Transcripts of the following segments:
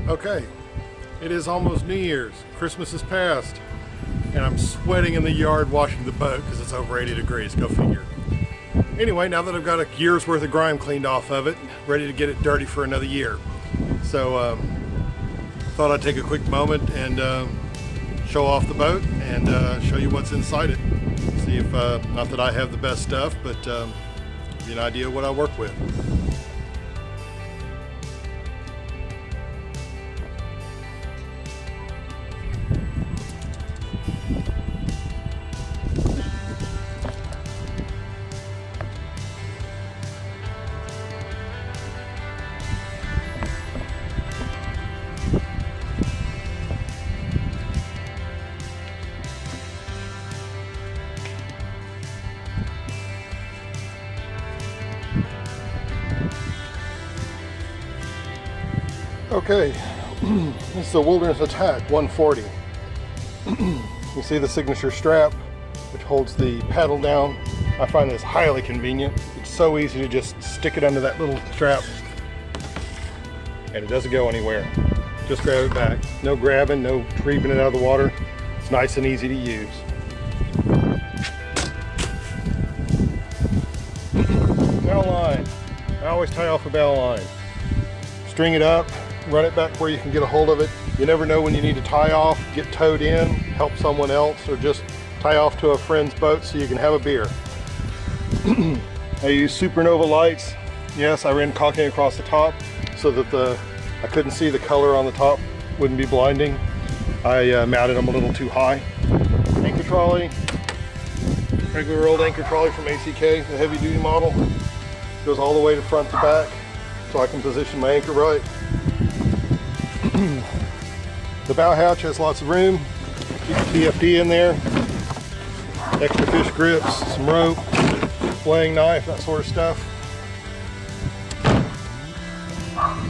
Okay, it is almost New Year's. Christmas is past, and I'm sweating in the yard washing the boat because it's over 80 degrees, go figure. Anyway, now that I've got a year's worth of grime cleaned off of it, ready to get it dirty for another year. So, thought I'd take a quick moment and show off the boat and show you what's inside it. See if, not that I have the best stuff, but give you an idea of what I work with. Okay, this is a Wilderness A.T.A.K 140. You see the signature strap, which holds the paddle down. I find this highly convenient. It's so easy to just stick it under that little strap, and it doesn't go anywhere. Just grab it back. No grabbing, no retrieving it out of the water. It's nice and easy to use. Bow line. I always tie off a bow line. String it up, run it back where you can get a hold of it. You never know when you need to tie off, get towed in, help someone else, or just tie off to a friend's boat so you can have a beer. I use supernova lights. Yes, I ran caulking across the top so that I couldn't see the color on the top, wouldn't be blinding. I mounted them a little too high. Anchor trolley, regular old anchor trolley from A.T.A.K, the heavy duty model. Goes all the way to front to back so I can position my anchor right. The bow hatch has lots of room. Keep the TFD in there. Extra fish grips, some rope, flaying knife, that sort of stuff.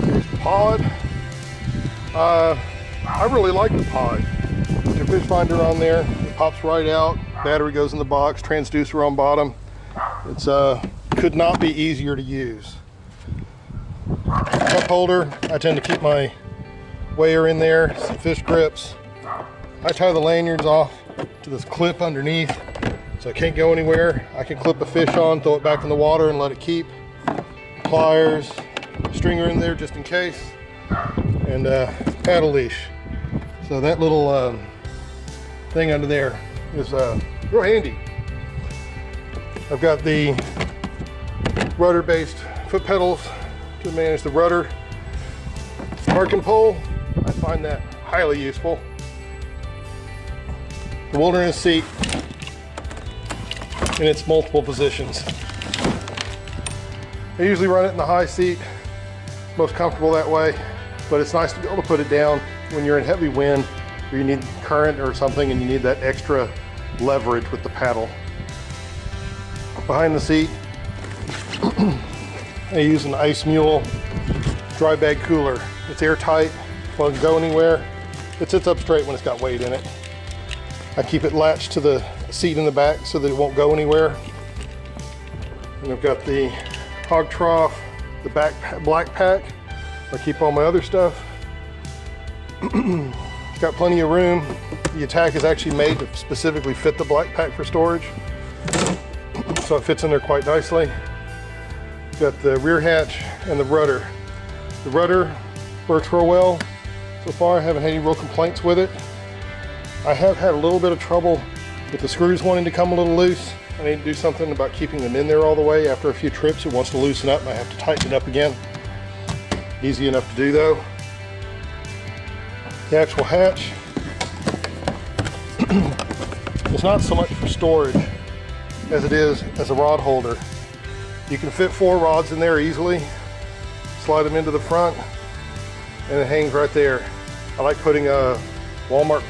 Here's the pod. I really like the pod. Put your fish finder on there. It pops right out. Battery goes in the box. Transducer on bottom. It's could not be easier to use. Cup holder. I tend to keep my weigher in there, some fish grips. I tie the lanyards off to this clip underneath so it can't go anywhere. I can clip a fish on, throw it back in the water and let it keep. Pliers, stringer in there just in case, and paddle leash. So that little thing under there is real handy. I've got the rudder-based foot pedals to manage the rudder. Parking pole, I find that highly useful. The Wilderness seat in its multiple positions. I usually run it in the high seat, most comfortable that way, but it's nice to be able to put it down when you're in heavy wind or you need current or something and you need that extra leverage with the paddle. Behind the seat, I use an Ice Mule dry bag cooler. It's airtight, won't go anywhere. It sits up straight when it's got weight in it. I keep it latched to the seat in the back so that it won't go anywhere. And I've got the hog trough, the black pack. I keep all my other stuff. Got plenty of room. The A.T.A.K is actually made to specifically fit the black pack for storage. So it fits in there quite nicely. Got the rear hatch and the rudder. The rudder works real well. So far I haven't had any real complaints with it. I have had a little bit of trouble with the screws wanting to come a little loose. I need to do something about keeping them in there all the way. After a few trips it wants to loosen up and I have to tighten it up again. Easy enough to do though. The actual hatch is not so much for storage as it is as a rod holder. You can fit 4 rods in there easily, slide them into the front, and it hangs right there. I like putting a Walmart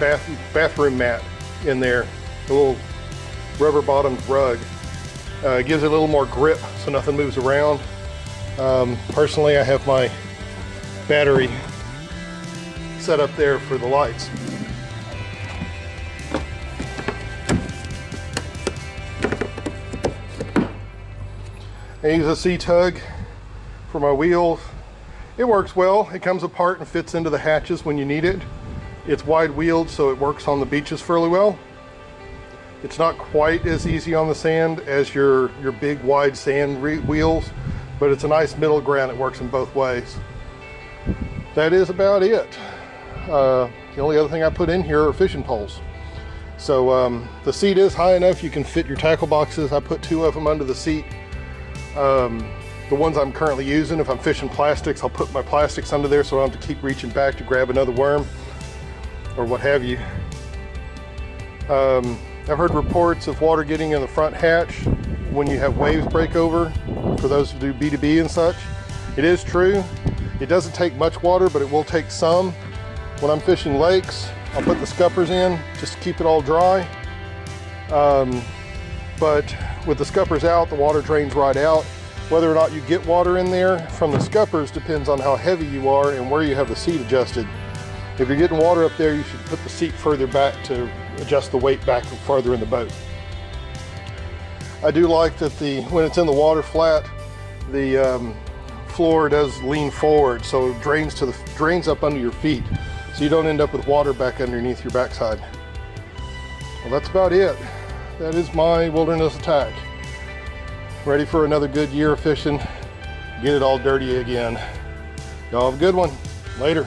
bathroom mat in there, a little rubber bottomed rug. It gives it a little more grip so nothing moves around. Personally, I have my battery set up there for the lights. I use a C-tug for my wheels. It works well. It comes apart and fits into the hatches when you need it. It's wide wheeled, so it works on the beaches fairly well. It's not quite as easy on the sand as your big wide sand wheels, but it's a nice middle ground. It works in both ways. That is about it. The only other thing I put in here are fishing poles. So the seat is high enough you can fit your tackle boxes. I put 2 of them under the seat. The ones I'm currently using, if I'm fishing plastics, I'll put my plastics under there so I don't have to keep reaching back to grab another worm or what have you. I've heard reports of water getting in the front hatch when you have waves break over, for those who do B2B and such. It is true. It doesn't take much water, but it will take some. When I'm fishing lakes, I'll put the scuppers in just to keep it all dry. But with the scuppers out, the water drains right out. Whether or not you get water in there from the scuppers depends on how heavy you are and where you have the seat adjusted. If you're getting water up there, you should put the seat further back to adjust the weight back farther in the boat. I do like that when it's in the water flat, the floor does lean forward, so it drains up under your feet, so you don't end up with water back underneath your backside. Well, that's about it. That is my Wilderness A.T.A.K. Ready for another good year of fishing. Get it all dirty again. Y'all have a good one. Later.